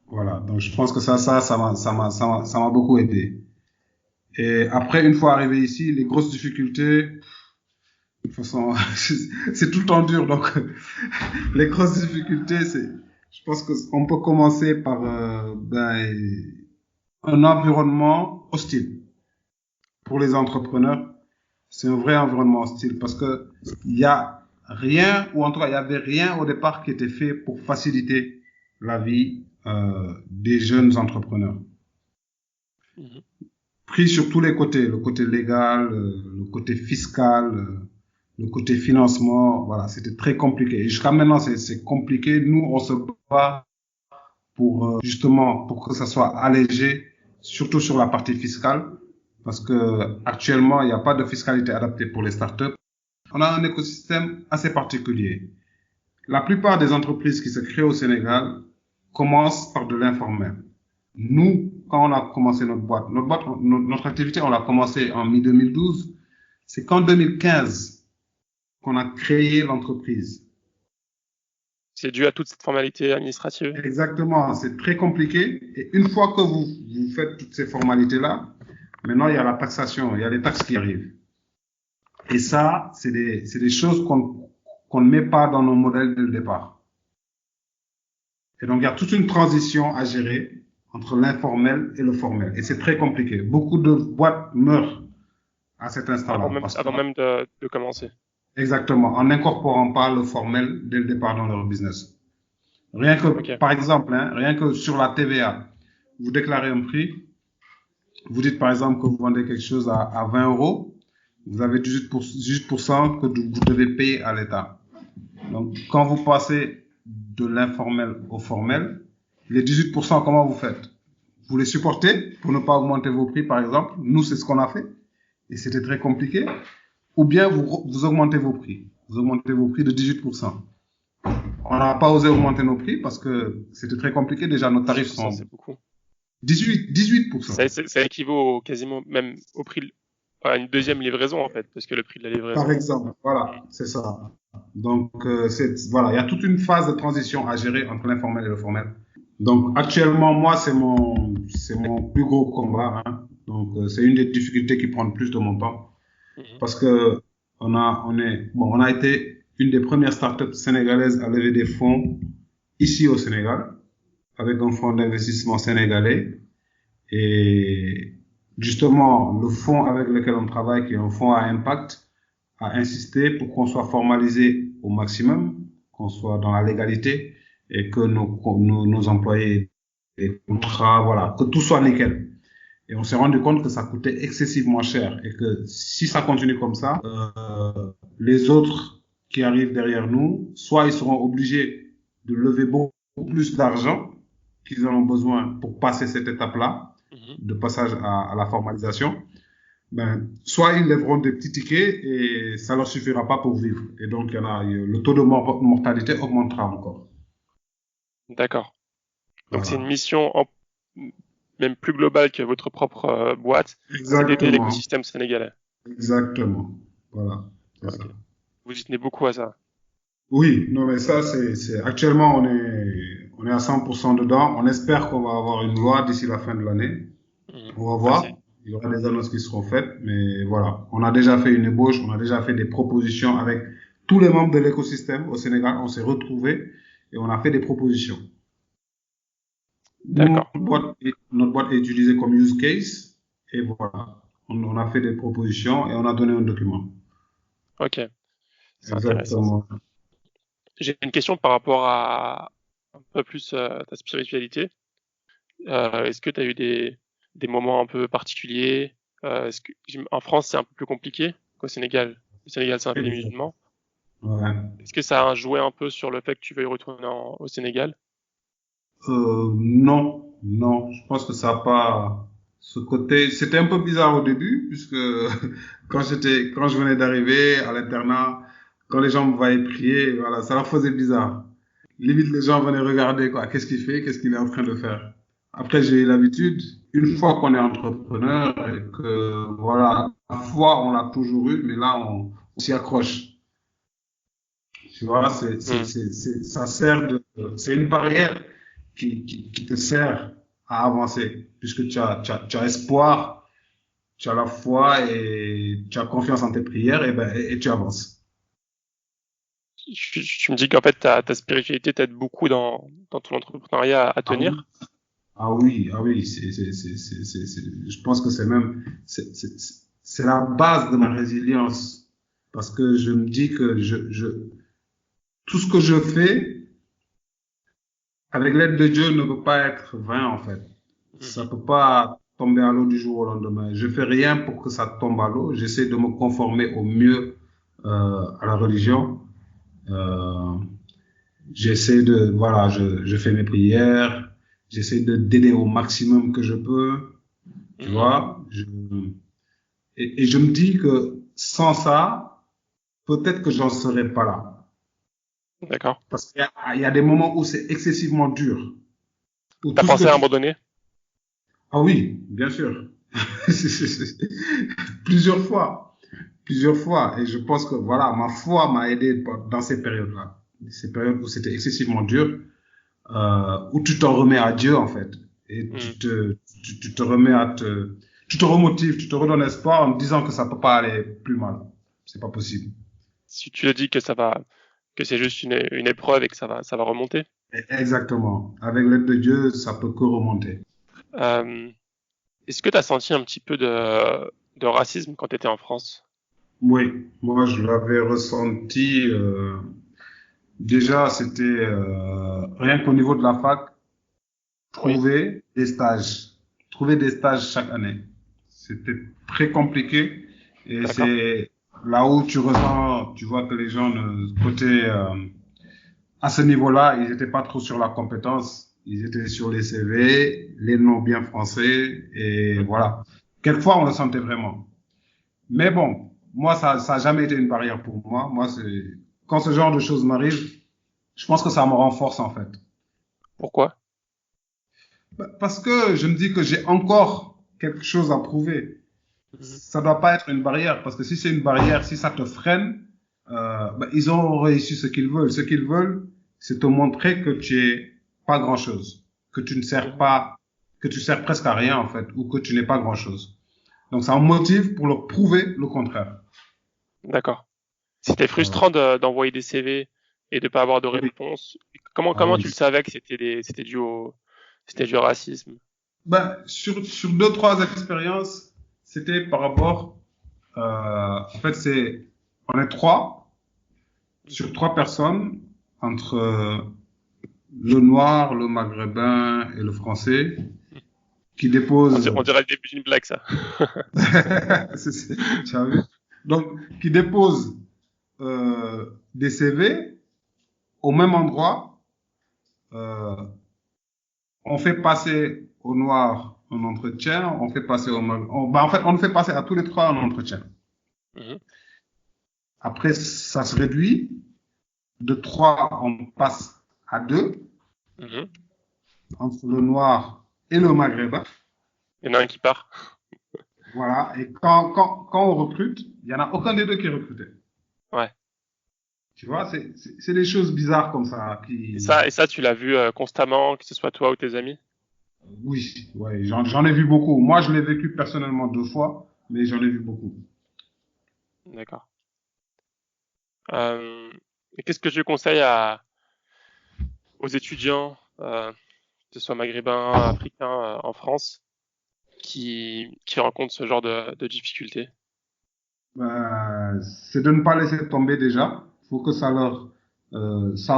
Voilà. Donc, je pense que ça m'a beaucoup aidé. Et après, une fois arrivé ici, les grosses difficultés, de toute façon, c'est tout le temps dur. Donc, les grosses difficultés, je pense qu'on peut commencer par un environnement hostile pour les entrepreneurs. C'est un vrai environnement hostile parce que il y a rien, ou en tout cas, il y avait rien au départ qui était fait pour faciliter la vie des jeunes entrepreneurs. Pris sur tous les côtés, le côté légal, le côté fiscal, le côté financement, voilà, c'était très compliqué. Et jusqu'à maintenant, c'est compliqué. Nous, on se bat pour justement pour que ça soit allégé, surtout sur la partie fiscale, parce que actuellement, il n'y a pas de fiscalité adaptée pour les startups. On a un écosystème assez particulier. La plupart des entreprises qui se créent au Sénégal commencent par de l'informel. Nous, quand on a commencé notre activité, on l'a commencé en mi-2012. C'est qu'en 2015 qu'on a créé l'entreprise. C'est dû à toute cette formalité administrative. Exactement, c'est très compliqué. Et une fois que vous faites toutes ces formalités-là, maintenant il y a la taxation, il y a les taxes qui arrivent. Et ça, c'est des choses qu'on ne met pas dans nos modèles dès le départ. Et donc il y a toute une transition à gérer entre l'informel et le formel. Et c'est très compliqué. Beaucoup de boîtes meurent à cet instant-là. Avant même de commencer. Exactement, en n'incorporant pas le formel dès le départ dans leur business. Rien que, par exemple, rien que sur la TVA, vous déclarez un prix, vous dites par exemple que vous vendez quelque chose à 20 €, vous avez 18% que vous devez payer à l'État. Donc, quand vous passez de l'informel au formel, les 18%, comment vous faites? Vous les supportez pour ne pas augmenter vos prix, par exemple. Nous, c'est ce qu'on a fait. Et c'était très compliqué. Ou bien vous augmentez vos prix. Vous augmentez vos prix de 18%. On n'a pas osé augmenter nos prix parce que c'était très compliqué. Déjà, nos tarifs sont... C'est beaucoup. 18%. Ça équivaut quasiment même au prix à une deuxième livraison, en fait, parce que le prix de la livraison. Par exemple, voilà, c'est ça. Donc, voilà, il y a toute une phase de transition à gérer entre l'informel et le formel. Donc, actuellement, moi, c'est mon plus gros combat. Hein. Donc, c'est une des difficultés qui prend le plus de mon temps. Parce que on a été une des premières startups sénégalaises à lever des fonds ici au Sénégal, avec un fonds d'investissement sénégalais. Et justement, le fonds avec lequel on travaille, qui est un fonds à impact, a insisté pour qu'on soit formalisé au maximum, qu'on soit dans la légalité et que nos employés, les contrats, voilà, que tout soit nickel. Et on s'est rendu compte que ça coûtait excessivement cher et que si ça continue comme ça, les autres qui arrivent derrière nous, soit ils seront obligés de lever beaucoup plus d'argent qu'ils en ont besoin pour passer cette étape-là, de passage à la formalisation, soit ils lèveront des petits tickets et ça leur suffira pas pour vivre. Et donc, le taux de mortalité augmentera encore. D'accord. Donc, c'est une mission même plus globale que votre propre boîte. C'est d'aider l'écosystème sénégalais. Exactement. Voilà. Okay. Ça. Vous y tenez beaucoup à ça. Oui, non, mais ça, actuellement, on est à 100% dedans. On espère qu'on va avoir une loi d'ici la fin de l'année. On va voir. Il y aura des annonces qui seront faites, mais voilà. On a déjà fait une ébauche, on a déjà fait des propositions avec tous les membres de l'écosystème au Sénégal. On s'est retrouvés et on a fait des propositions. D'accord. Notre boîte est utilisée comme use case et voilà. On a fait des propositions et on a donné un document. Ok. C'est intéressant. J'ai une question par rapport à un peu plus ta spiritualité. Est-ce que tu as eu des moments un peu particuliers? En France, c'est un peu plus compliqué qu'au Sénégal. Le Sénégal, c'est un pays musulman. Ouais. Est-ce que ça a joué un peu sur le fait que tu veuilles retourner au Sénégal? Non. Je pense que ça n'a pas ce côté. C'était un peu bizarre au début, puisque quand je venais d'arriver à l'internat, quand les gens me voyaient prier, voilà, ça leur faisait bizarre. Limite, les gens venaient regarder, quoi. Qu'est-ce qu'il fait? Qu'est-ce qu'il est en train de faire? Après, j'ai eu l'habitude, une fois qu'on est entrepreneur, et que, voilà, la foi, on l'a toujours eu, mais là, on s'y accroche. Tu vois, ça sert c'est une barrière qui te sert à avancer, puisque tu as espoir, tu as la foi et tu as confiance en tes prières, et tu avances. Tu me dis qu'en fait, ta spiritualité t'aide beaucoup dans ton entrepreneuriat à tenir. Ah oui. Je pense que c'est la base de ma résilience. Parce que je me dis que tout ce que je fais, avec l'aide de Dieu, ne peut pas être vain, en fait. Ça peut pas tomber à l'eau du jour au lendemain. Je fais rien pour que ça tombe à l'eau. J'essaie de me conformer au mieux, à la religion. J'essaie je fais mes prières, j'essaie d'aider au maximum que je peux, tu vois, et je me dis que sans ça, peut-être que j'en serais pas là. D'accord. Parce qu'il y a des moments où c'est excessivement dur. T'as pensé à abandonner? Ah oui, bien sûr. Plusieurs fois. Et je pense que voilà, ma foi m'a aidé dans ces périodes-là. ces périodes où c'était excessivement dur, où tu t'en remets à Dieu, en fait. Et tu te remets tu te remotives, tu te redonnes espoir en te disant que ça peut pas aller plus mal. C'est pas possible. Si tu le dis que c'est juste une épreuve et que ça va remonter. Exactement. Avec l'aide de Dieu, ça peut que remonter. Euh, Est-ce que tu as senti un petit peu de racisme quand tu étais en France? Oui, moi je l'avais ressenti. Déjà, c'était rien qu'au niveau de la fac, Oui, trouver des stages, trouver des stages chaque année. C'était très compliqué et d'accord. c'est là où tu ressens, tu vois que les gens côté à ce niveau-là, ils n'étaient pas trop sur la compétence, ils étaient sur les CV, les noms bien français et Mhm. voilà. Quelquefois, on le sentait vraiment. Mais bon, moi, ça a jamais été une barrière pour moi. Moi, c'est quand ce genre de choses m'arrive, je pense que ça me renforce en fait. Pourquoi? Parce que je me dis que j'ai encore quelque chose à prouver. Mhm. Ça doit pas être une barrière, parce que si c'est une barrière, si ça te freine, ils ont réussi ce qu'ils veulent. Ce qu'ils veulent, c'est te montrer que tu es pas grand-chose, que tu ne sers Mhm. pas, que tu sers presque à rien en fait, ou que tu n'es pas grand-chose. Donc ça me motive pour leur prouver le contraire. D'accord. C'était Voilà. frustrant d'envoyer des CV et de pas avoir de Oui. réponse. Ah Comment oui. tu le savais que c'était dû au racisme? Sur deux, trois expériences, c'était par rapport, en fait, on est trois, sur trois personnes, entre le noir, le maghrébin et le français, qui On déposent, dirait le début d'une blague, ça. tu as vu? Donc, qui déposent des CV au même endroit. Euh, on fait passer au noir un entretien, on fait passer en fait, on le fait passer à tous les trois un entretien. Mhm. Après, ça se réduit. De trois, on passe à deux, Mhm. entre le noir et le maghrébin. Il y en a un qui part. Voilà. Et quand on recrute, il n'y en a aucun des deux qui est recruté. Ouais. Tu vois, c'est des choses bizarres comme ça Et ça, tu l'as vu constamment, que ce soit toi ou tes amis? oui, ouais, j'en ai vu beaucoup. Moi, je l'ai vécu personnellement deux fois, mais j'en ai vu beaucoup. D'accord. Euh, et qu'est-ce que tu conseilles aux étudiants, que ce soit maghrébins, africains, en France, qui rencontrent ce genre de difficultés? C'est de ne pas laisser tomber déjà. Il faut que ça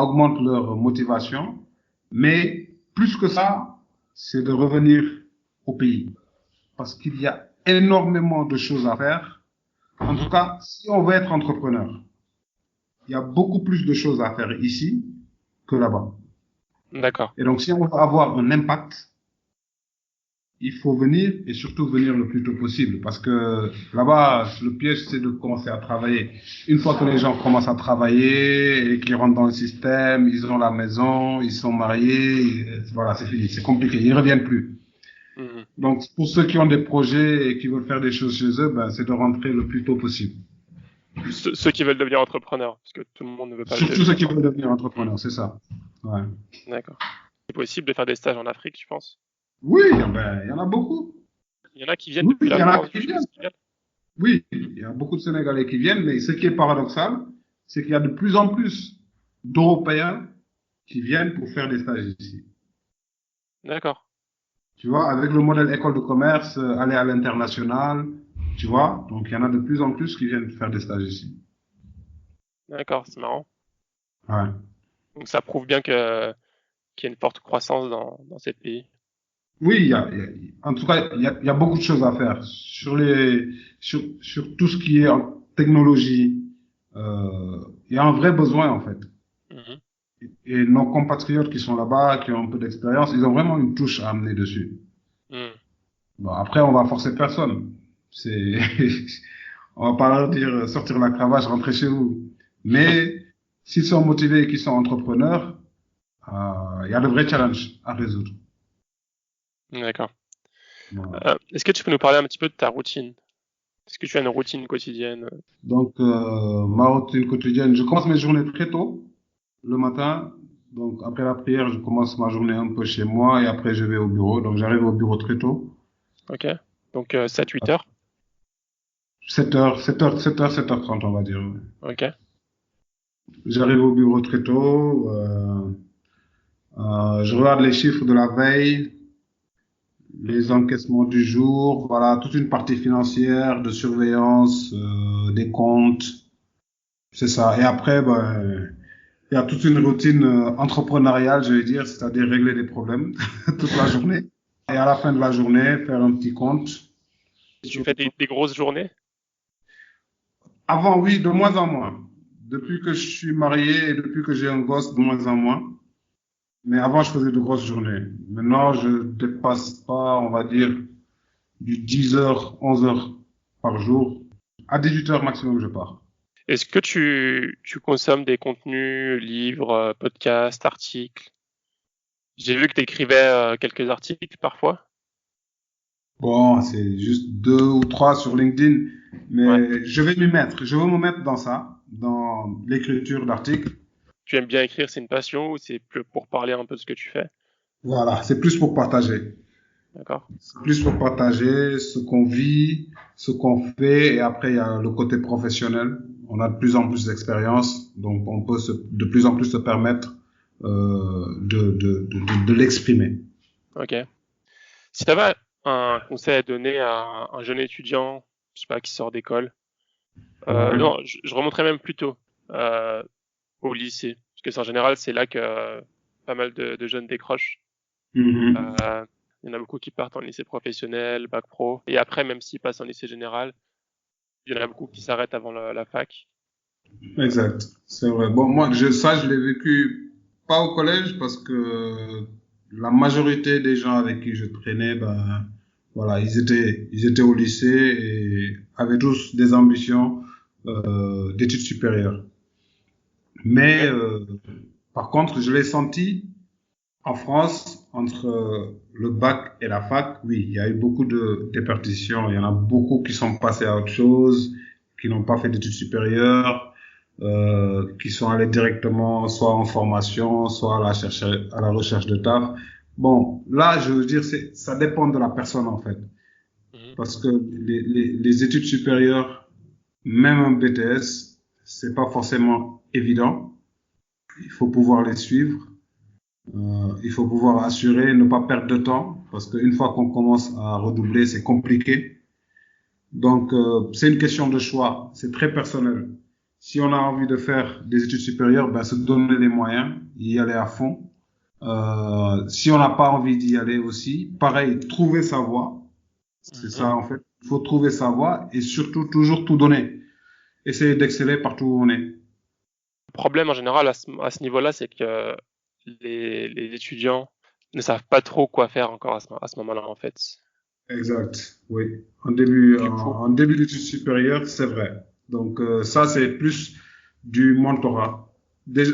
augmente leur motivation. Mais plus que ça, c'est de revenir au pays. Parce qu'il y a énormément de choses à faire. En tout Mhm. cas, si on veut être entrepreneur, il y a beaucoup plus de choses à faire ici que là-bas. D'accord. Et donc, si on veut avoir un impact, il faut venir et surtout venir le plus tôt possible parce que là-bas, le piège, c'est de commencer à travailler. Une fois que les gens commencent à travailler et qu'ils rentrent dans le système, ils ont la maison, ils sont mariés, voilà, c'est fini, c'est compliqué, ils reviennent plus. Mhm. Donc, pour ceux qui ont des projets et qui veulent faire des choses chez eux, c'est de rentrer le plus tôt possible. Ceux qui veulent devenir entrepreneurs, parce que tout le monde ne veut pas le Surtout ceux devenir. qui veulent devenir Mhm. entrepreneurs, c'est ça. Ouais. D'accord. C'est possible de faire des stages en Afrique, je pense. Oui, il y en a beaucoup. Il y en a qui viennent Oui, depuis il la y en a France, qui jusqu'au viennent. Sénégal. Oui, Mhm. il y a beaucoup de Sénégalais qui viennent, mais ce qui est paradoxal, c'est qu'il y a de plus en plus d'Européens qui viennent pour faire des stages ici. D'accord. Tu vois, avec le modèle école de commerce, aller à l'international, tu vois, donc il y en a de plus en plus qui viennent faire des stages ici. D'accord, c'est marrant. Ouais. Donc ça prouve bien qu'il y a une forte croissance dans ces pays. Oui, en tout cas, il y a beaucoup de choses à faire sur tout ce qui est en technologie. Il y a un vrai besoin en fait. Mhm. Et nos compatriotes qui sont là-bas, qui ont un peu d'expérience, ils ont vraiment une touche à amener dessus. Mhm. Bon, après, on va forcer personne. C'est, on va pas leur dire sortir la cravache, rentrer chez vous. Mais s'ils sont motivés et qu'ils sont entrepreneurs, il y a de vrais challenges à résoudre. D'accord. Voilà. Est-ce que tu peux nous parler un petit peu de ta routine? Est-ce que tu as une routine quotidienne? Donc, ma routine quotidienne, je commence mes journées très tôt. le matin. Donc, après la prière, je commence ma journée un peu chez moi et après, je vais au bureau. Donc, j'arrive au bureau très tôt. Ok. Donc 7-8 heures. 7h, 7h, 7h, 7h30, on va dire. Ouais. Ok. J'arrive au bureau très tôt. Je regarde les chiffres de la veille, les Mhm. encaissements du jour. Voilà, toute une partie financière, de surveillance, des comptes. C'est ça. Et après, ben, il y a toute une routine entrepreneuriale, je vais dire, c'est-à-dire régler des problèmes toute la journée. Et à la fin de la journée, faire un petit compte. Tu fais des grosses journées? Avant, oui, de moins en moins. Depuis Mhm. que je suis marié et depuis que j'ai un gosse, de moins en moins. Mais avant, je faisais de grosses journées. Maintenant, je dépasse pas, on va dire, du 10 heures, 11 heures par jour. À 18 heures maximum, je pars. Est-ce que tu consommes des contenus, livres, podcasts, articles? J'ai vu que tu écrivais quelques articles parfois. Bon, c'est juste deux ou trois sur LinkedIn, Ouais. mais je vais m'y mettre. Je vais me mettre dans ça, dans l'écriture d'articles. Tu aimes bien écrire, c'est une passion ou c'est plus pour parler un peu de ce que tu fais? Voilà, c'est plus pour partager. D'accord. C'est plus pour partager ce qu'on vit, ce qu'on fait, et après, il y a le côté professionnel. On a de plus en plus d'expérience, donc on peut de plus en plus se permettre de l'exprimer. Ok. Si tu avais un conseil à donner à un jeune étudiant, je sais pas, qui sort d'école, Ouais. non, je remonterais même plus tôt euh, au lycée, parce que c'est en général c'est là que pas mal de jeunes décrochent. Mhm. Euh, il y en a beaucoup qui partent en lycée professionnel, bac pro, et après même s'ils passent en lycée général, il y en a beaucoup qui s'arrêtent avant la fac. Exact, c'est vrai. Bon, moi, ça, je l'ai vécu pas au collège parce que la majorité des gens avec qui je traînais, ben, voilà, ils étaient au lycée et avaient tous des ambitions d'études supérieures. Mais Ok. par contre, je l'ai senti en France entre le bac et la fac. Oui, il y a eu beaucoup de déperditions. Il y en a beaucoup qui sont passés à autre chose, qui n'ont pas fait d'études supérieures, qui sont allés directement soit en formation, soit à la recherche de taf. Bon, là, je veux dire, ça dépend de la personne en fait, Mhm. parce que les études supérieures, même un BTS, c'est pas forcément évident. Il faut pouvoir les suivre. Il faut pouvoir assurer, ne pas perdre de temps, parce qu'une fois qu'on commence à redoubler, c'est compliqué. Donc, c'est une question de choix. C'est très personnel. Si on a envie de faire des études supérieures, ben, se donner les moyens, y aller à fond. Si on n'a pas envie d'y aller aussi, pareil, trouver sa voie. C'est Mhm. ça, en fait. Il faut trouver sa voie et surtout toujours tout donner. Essayer d'exceller partout où on est. Le problème en général à ce niveau-là, c'est que les étudiants ne savent pas trop quoi faire encore à ce moment-là en fait. Exact, oui. Du coup, En début d'études supérieures, c'est vrai. Donc ça, c'est plus du mentorat.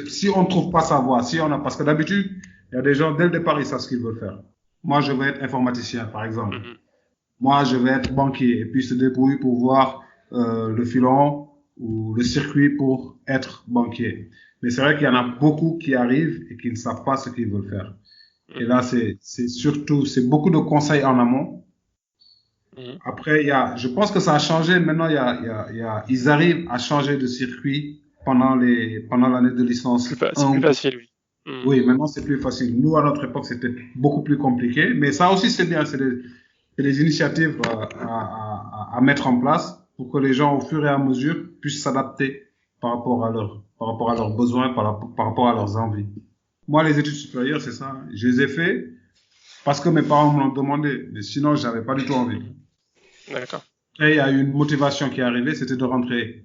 Si on ne trouve pas sa voie, si on a, parce que d'habitude, il y a des gens, dès le départ, ils savent ce qu'ils veulent faire. Moi, je vais être informaticien, par exemple. mhm. Moi, je vais être banquier, et puis se débrouille pour voir le filon ou le circuit pour être banquier. Mais c'est vrai qu'il y en a beaucoup qui arrivent et qui ne savent pas ce qu'ils veulent faire. Et Mhm. là, c'est surtout, c'est beaucoup de conseils en amont. Mhm. Après, je pense que ça a changé. Maintenant, ils arrivent à changer de circuit pendant l'année de licence C'est 1 plus ou 2. facile, oui. Mhm. Oui, maintenant, c'est plus facile. Nous, à notre époque, c'était beaucoup plus compliqué. Mais ça aussi, c'est bien. C'est des initiatives à mettre en place pour que les gens, au fur et à mesure, puissent s'adapter par rapport à leurs besoins, par rapport à leurs envies. Moi, les études supérieures, c'est ça. Je les ai fait parce que mes parents me l'ont demandé. Mais sinon, j'avais pas du tout envie. Mhm. D'accord. Et il y a eu une motivation qui est arrivée, c'était de rentrer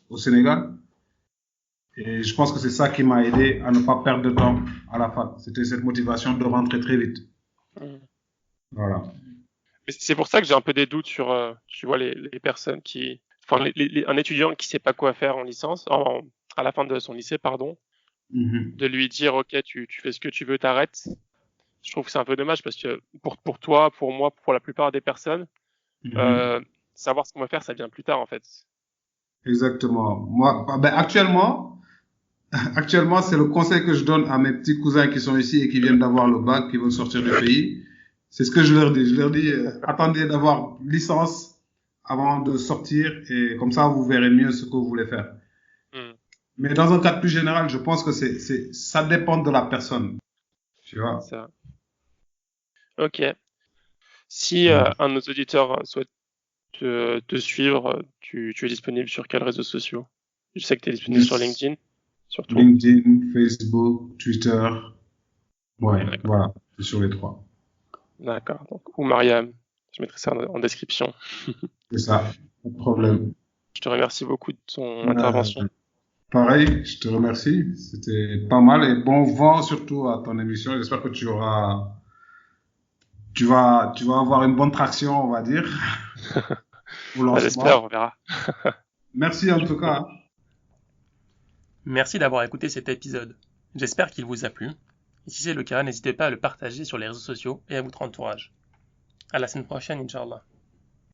au Sénégal. Et je pense que c'est ça qui m'a aidé à ne pas perdre de temps à la fac. C'était cette motivation de rentrer très vite. Mhm. Voilà. Mais c'est pour ça que j'ai un peu des doutes sur, tu vois, les personnes qui, enfin, un étudiant qui sait pas quoi faire en licence, à la fin de son lycée, pardon, Mhm. de lui dire, OK, tu fais ce que tu veux, t'arrêtes. Je trouve que c'est un peu dommage parce que pour toi, pour moi, pour la plupart des personnes, Mhm. euh, savoir ce qu'on va faire, ça vient plus tard, en fait. Exactement. Moi, ben, actuellement, Actuellement, c'est le conseil que je donne à mes petits cousins qui sont ici et qui viennent d'avoir le bac, qui veulent sortir du pays. C'est ce que je leur dis. Je leur dis, attendez d'avoir licence avant de sortir et comme ça, vous verrez mieux ce que vous voulez faire. Hmm, Mais dans un cadre plus général, je pense que ça dépend de la personne. Tu vois. ça. Ok. Si Ouais. un de nos auditeurs souhaite te suivre, tu es disponible sur quels réseaux sociaux? Je sais que tu es disponible sur Yes. LinkedIn, surtout. LinkedIn, Facebook, Twitter. Ouais, D'accord. voilà. C'est sur les trois. D'accord. Donc, ou Mariam. Je mettrai ça en description. C'est ça. Pas de problème. Je te remercie beaucoup de ton intervention. Euh, Pareil, je te remercie. C'était pas mal et bon vent surtout à ton émission. J'espère que tu vas avoir une bonne traction, on va dire, au Ah, j'espère, lancement. on verra. Merci en tout cas. Merci d'avoir écouté cet épisode. J'espère qu'il vous a plu. Et si c'est le cas, n'hésitez pas à le partager sur les réseaux sociaux et à votre entourage. À la semaine prochaine, Inch'Allah.